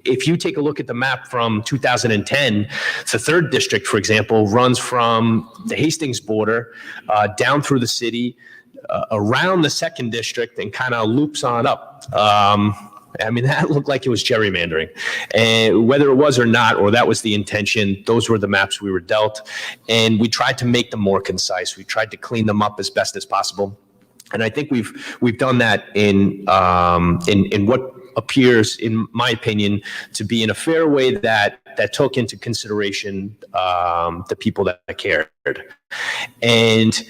if you take a look at the map from 2010, the 3rd district, for example, runs from the Hastings border down through the city, around the 2nd district, and kind of loops on up. I mean, that looked like it was gerrymandering. And whether it was or not, or that was the intention, those were the maps we were dealt. And we tried to make them more concise. We tried to clean them up as best as possible. And I think we've done that in what appears, in my opinion, to be in a fair way that took into consideration the people that cared. And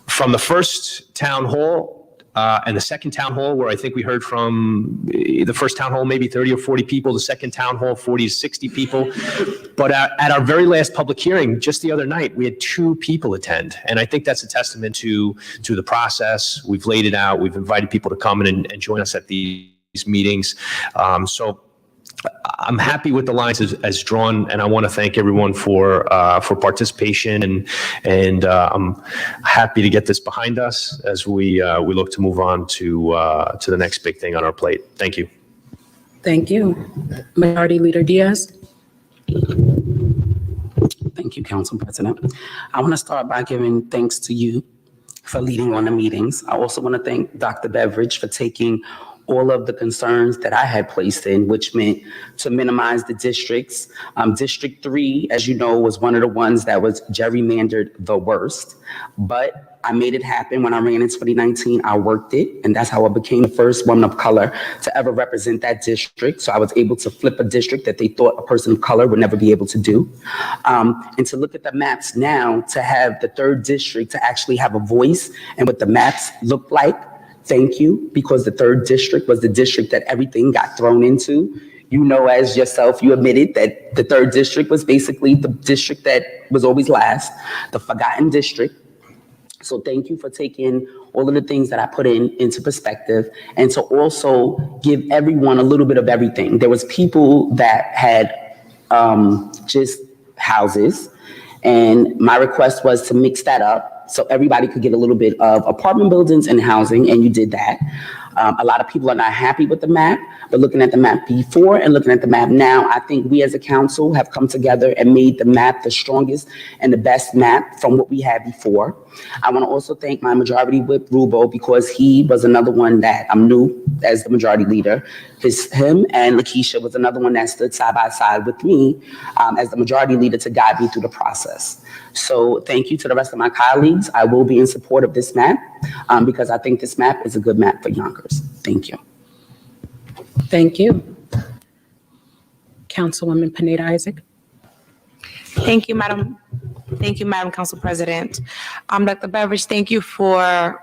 from the first town hall and the second town hall, where I think we heard from the first town hall, maybe 30 or 40 people, the second town hall, 40 to 60 people. But at our very last public hearing, just the other night, we had 2 people attend. And I think that's a testament to the process. We've laid it out. We've invited people to come in and join us at these meetings. So I'm happy with the lines as drawn, and I want to thank everyone for participation, and I'm happy to get this behind us as we look to move on to the next big thing on our plate. Thank you. Thank you. Majority Leader Diaz. Thank you, Council President. I want to start by giving thanks to you for leading on the meetings. I also want to thank Dr. Beveridge for taking all of the concerns that I had placed in, which meant to minimize the districts. District 3, as you know, was one of the ones that was gerrymandered the worst, but I made it happen when I ran in 2019. I worked it, and that's how I became the first woman of color to ever represent that district. So I was able to flip a district that they thought a person of color would never be able to do. And to look at the maps now, to have the 3rd district to actually have a voice and what the maps look like. Thank you, because the 3rd district was the district that everything got thrown into. You know, as yourself, you admitted that the 3rd district was basically the district that was always last, the forgotten district. So thank you for taking all of the things that I put into perspective, and to also give everyone a little bit of everything. There was people that had just houses, and my request was to mix that up so everybody could get a little bit of apartment buildings and housing, and you did that. A lot of people are not happy with the map, but looking at the map before and looking at the map now, I think we as a council have come together and made the map the strongest and the best map from what we had before. I want to also thank my Majority Whip, Rubo, because he was another one that I'm new as the Majority Leader. Him and Lakeisha was another one that stood side by side with me as the Majority Leader to guide me through the process. So thank you to the rest of my colleagues. I will be in support of this map because I think this map is a good map for Yonkers. Thank you. Thank you. Councilwoman Pineda Isaac. Thank you, Madam. Thank you, Madam Council President. Dr. Beveridge, thank you for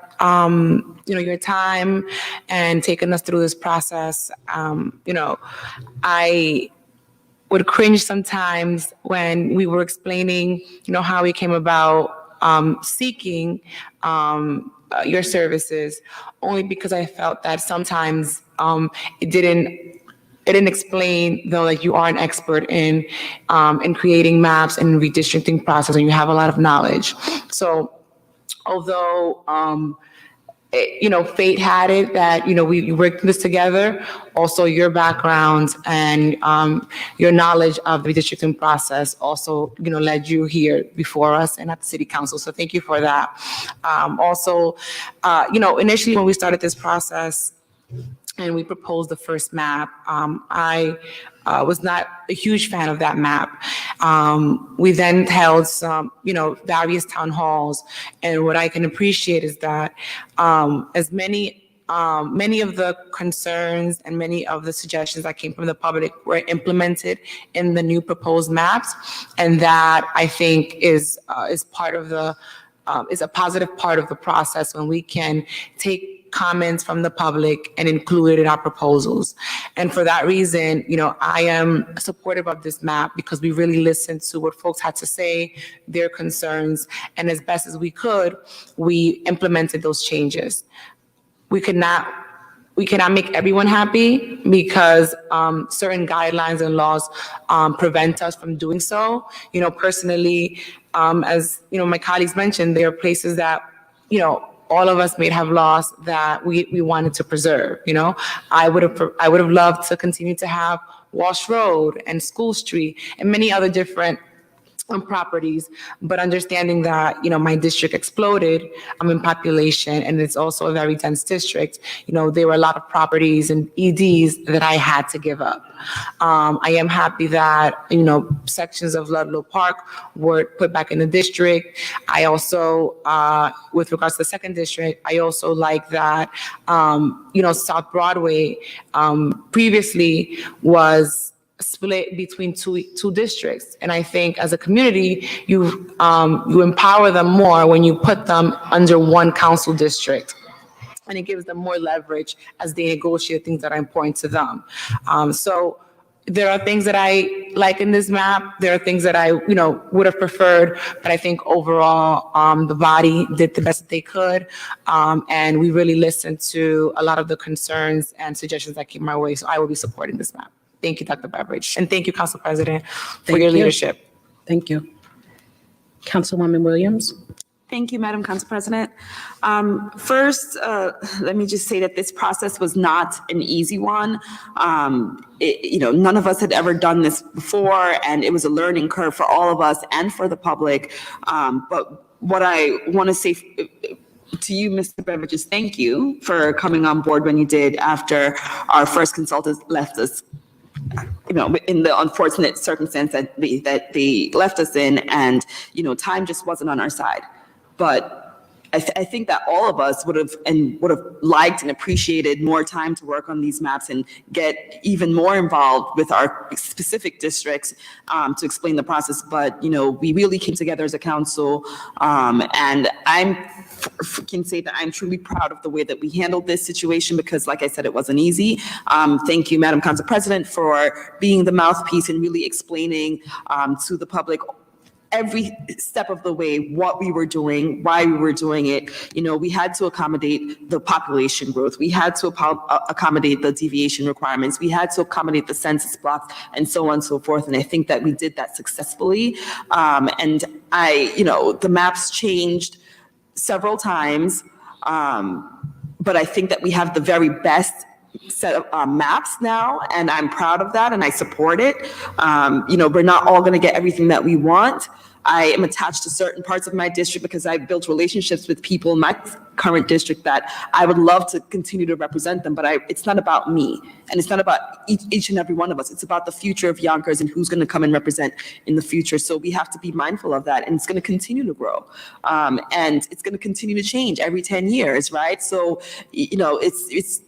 your time and taking us through this process. I would cringe sometimes when we were explaining, how we came about seeking your services, only because I felt that sometimes it didn't explain, though, like you are an expert in creating maps and redistricting process, and you have a lot of knowledge. So although fate had it that we worked this together, also your background and your knowledge of the redistricting process also led you here before us and at the City Council. So thank you for that. Also, initially when we started this process and we proposed the first map, I was not a huge fan of that map. We then held some, various town halls, and what I can appreciate is that as many of the concerns and many of the suggestions that came from the public were implemented in the new proposed maps, and that I think is part of the is a positive part of the process when we can take comments from the public and include it in our proposals. And for that reason, I am supportive of this map because we really listened to what folks had to say, their concerns, and as best as we could, we implemented those changes. We cannot make everyone happy because certain guidelines and laws prevent us from doing so. Personally, as my colleagues mentioned, there are places that all of us may have lost that we wanted to preserve. I would have loved to continue to have Walsh Road and School Street and many other different properties, but understanding that, my district exploded in population, and it's also a very dense district, there were a lot of properties and EDs that I had to give up. I am happy that, sections of Ludlow Park were put back in the district. I also, with regards to the second district, I also like that, South Broadway previously was split between two districts. And I think as a community, you empower them more when you put them under one council district. And it gives them more leverage as they negotiate things that are important to them. So there are things that I like in this map. There are things that I, would have preferred, but I think overall, the body did the best that they could. And we really listened to a lot of the concerns and suggestions that came my way. So I will be supporting this map. Thank you, Dr. Beveridge. And thank you, Council President, for your leadership. Thank you. Councilwoman Williams. Thank you, Madam Council President. First, let me just say that this process was not an easy one. None of us had ever done this before, and it was a learning curve for all of us and for the public. But what I want to say to you, Mr. Beveridge, is thank you for coming on board when you did after our first consultants left us, in the unfortunate circumstance that they left us in, and, time just wasn't on our side. But I think that all of us would have liked and appreciated more time to work on these maps and get even more involved with our specific districts to explain the process. But, we really came together as a council, and I can say that I'm truly proud of the way that we handled this situation, because, like I said, it wasn't easy. Thank you, Madam Council President, for being the mouthpiece and really explaining to the public every step of the way what we were doing, why we were doing it. We had to accommodate the population growth. We had to accommodate the deviation requirements. We had to accommodate the census blocks and so on and so forth. And I think that we did that successfully. And the maps changed several times. But I think that we have the very best set of maps now, and I'm proud of that, and I support it. We're not all going to get everything that we want. I am attached to certain parts of my district because I've built relationships with people in my current district that I would love to continue to represent them, but it's not about me, and it's not about each and every one of us. It's about the future of Yonkers and who's going to come and represent in the future. So we have to be mindful of that, and it's going to continue to grow, and it's going to continue to change every 10 years, right? So it's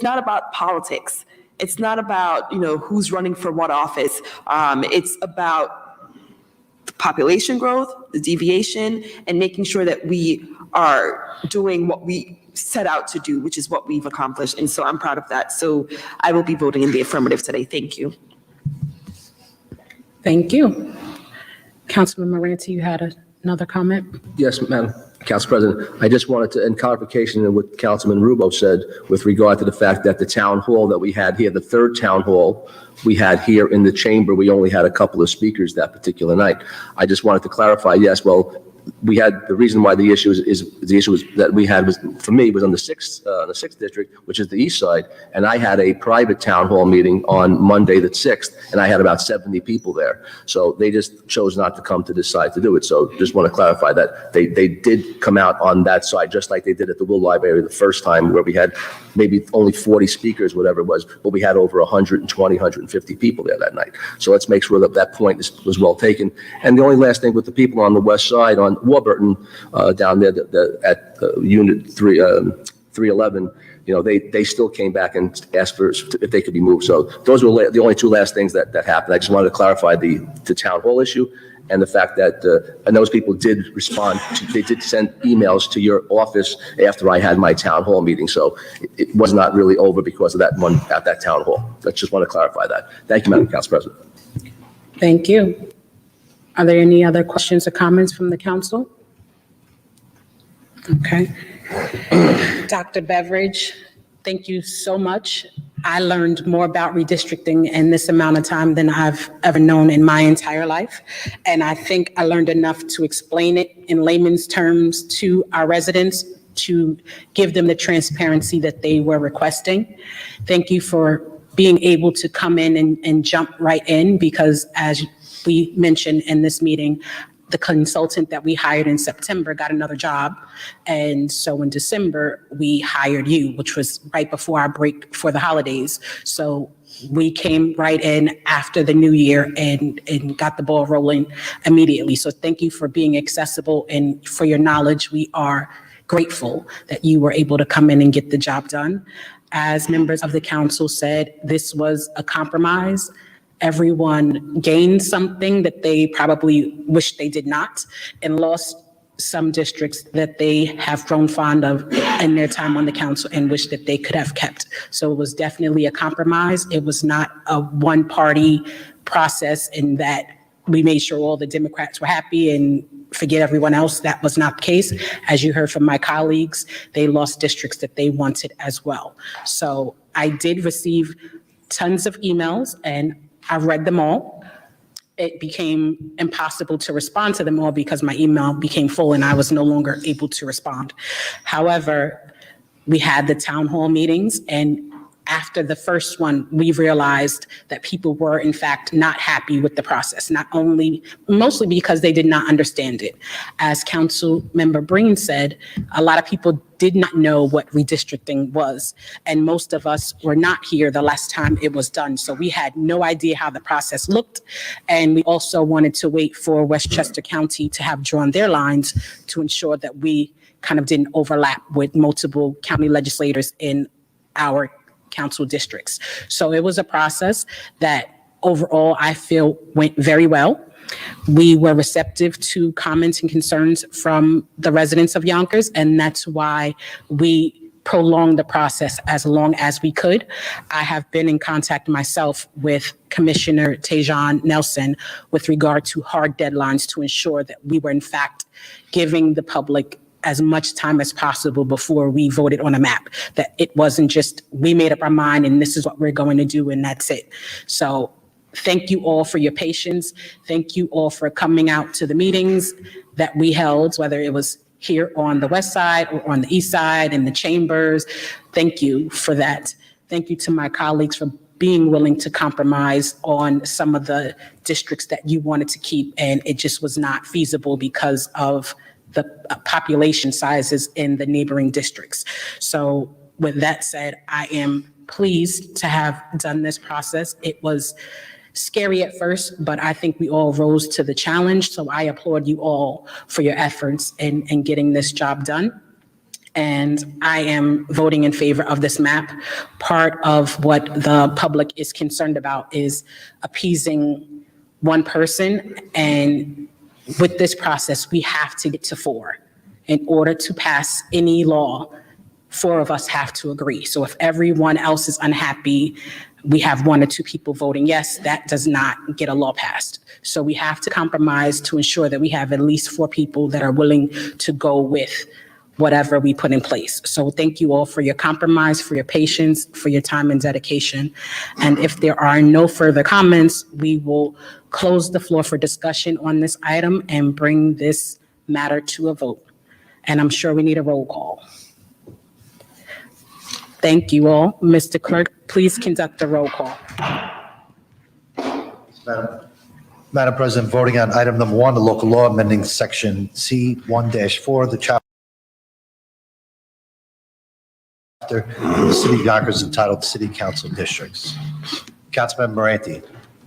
not about politics. It's not about, who's running for what office. It's about population growth, the deviation, and making sure that we are doing what we set out to do, which is what we've accomplished. And so I'm proud of that. So I will be voting in the affirmative today. Thank you. Thank you. Councilman Moranti, you had another comment? Yes, Madam Council President. I just wanted to, in clarification of what Councilman Rubo said with regard to the fact that the town hall that we had here, the third town hall we had here in the chamber, we only had a couple of speakers that particular night. I just wanted to clarify, yes, well, we had the reason why the issue was that we had was, for me, was on the sixth district, which is the east side, and I had a private town hall meeting on Monday the 6th, and I had about 70 people there. So they just chose not to come to this side to do it. So just want to clarify that they did come out on that side, just like they did at the Will Library the first time, where we had maybe only 40 speakers, whatever it was, but we had over 120, 150 people there that night. So let's make sure that that point was well taken. And the only last thing with the people on the west side, on Warburton, down there at Unit 311, they still came back and asked for if they could be moved. So those were the only two last things that happened. I just wanted to clarify the town hall issue and the fact that, and those people did respond. They did send emails to your office after I had my town hall meeting. So it was not really over because of that one at that town hall. I just want to clarify that. Thank you, Madam Council President. Thank you. Are there any other questions or comments from the council? Okay. Dr. Beveridge, thank you so much. I learned more about redistricting in this amount of time than I've ever known in my entire life. And I think I learned enough to explain it in layman's terms to our residents to give them the transparency that they were requesting. Thank you for being able to come in and jump right in, because as we mentioned in this meeting, the consultant that we hired in September got another job. And so in December, we hired you, which was right before our break for the holidays. So we came right in after the new year and got the ball rolling immediately. So thank you for being accessible and for your knowledge. We are grateful that you were able to come in and get the job done. As members of the council said, this was a compromise. Everyone gained something that they probably wish they did not, and lost some districts that they have grown fond of in their time on the council and wish that they could have kept. So it was definitely a compromise. It was not a one-party process in that we made sure all the Democrats were happy and forget everyone else. That was not the case. As you heard from my colleagues, they lost districts that they wanted as well. So I did receive tons of emails and I read them all. It became impossible to respond to them all because my email became full and I was no longer able to respond. However, we had the town hall meetings, and after the first one, we realized that people were in fact not happy with the process, mostly because they did not understand it. As Council Member Breen said, a lot of people did not know what redistricting was, and most of us were not here the last time it was done. So we had no idea how the process looked, and we also wanted to wait for Westchester County to have drawn their lines to ensure that we kind of didn't overlap with multiple county legislators in our council districts. So it was a process that overall I feel went very well. We were receptive to comments and concerns from the residents of Yonkers, and that's why we prolonged the process as long as we could. I have been in contact myself with Commissioner Tejan Nelson with regard to hard deadlines to ensure that we were in fact giving the public as much time as possible before we voted on a map, that it wasn't just we made up our mind and this is what we're going to do and that's it. So thank you all for your patience. Thank you all for coming out to the meetings that we held, whether it was here on the west side or on the east side in the chambers. Thank you for that. Thank you to my colleagues for being willing to compromise on some of the districts that you wanted to keep, and it just was not feasible because of the population sizes in the neighboring districts. So with that said, I am pleased to have done this process. It was scary at first, but I think we all rose to the challenge. So I applaud you all for your efforts in getting this job done. And I am voting in favor of this map. Part of what the public is concerned about is appeasing one person, and with this process, we have to get to 4. In order to pass any law, 4 of us have to agree. So if everyone else is unhappy, we have 1 or 2 people voting yes, that does not get a law passed. So we have to compromise to ensure that we have at least 4 people that are willing to go with whatever we put in place. So thank you all for your compromise, for your patience, for your time and dedication. And if there are no further comments, we will close the floor for discussion on this item and bring this matter to a vote. And I'm sure we need a roll call. Thank you all. Mr. Clerk, please conduct the roll call. Madam President, voting on item number 1, the local law amending section C1-4 of the chapter the City of Yonkers entitled City Council Districts. Councilmember Moranti.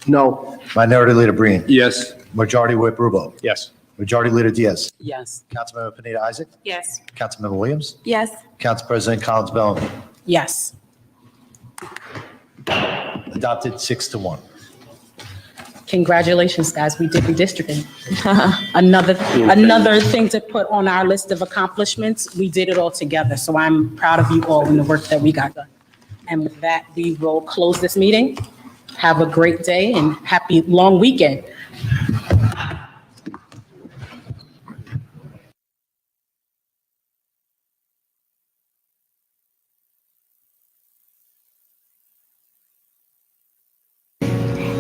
No. Minority Leader Breen. Yes. Majority Whip Rubo. Yes. Majority Leader Diaz. Yes. Councilmember Pineda Isaac. Yes. Councilmember Williams. Yes. Council President Collins Bellamy. Yes. Adopted 6-1. Congratulations, guys. We did redistricting. Another thing to put on our list of accomplishments. We did it all together. So I'm proud of you all and the work that we got done. And with that, we will close this meeting. Have a great day and happy long weekend.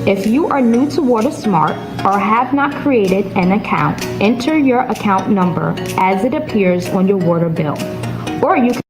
If you are new to WaterSmart or have not created an account, enter your account number as it appears on your water bill, or you can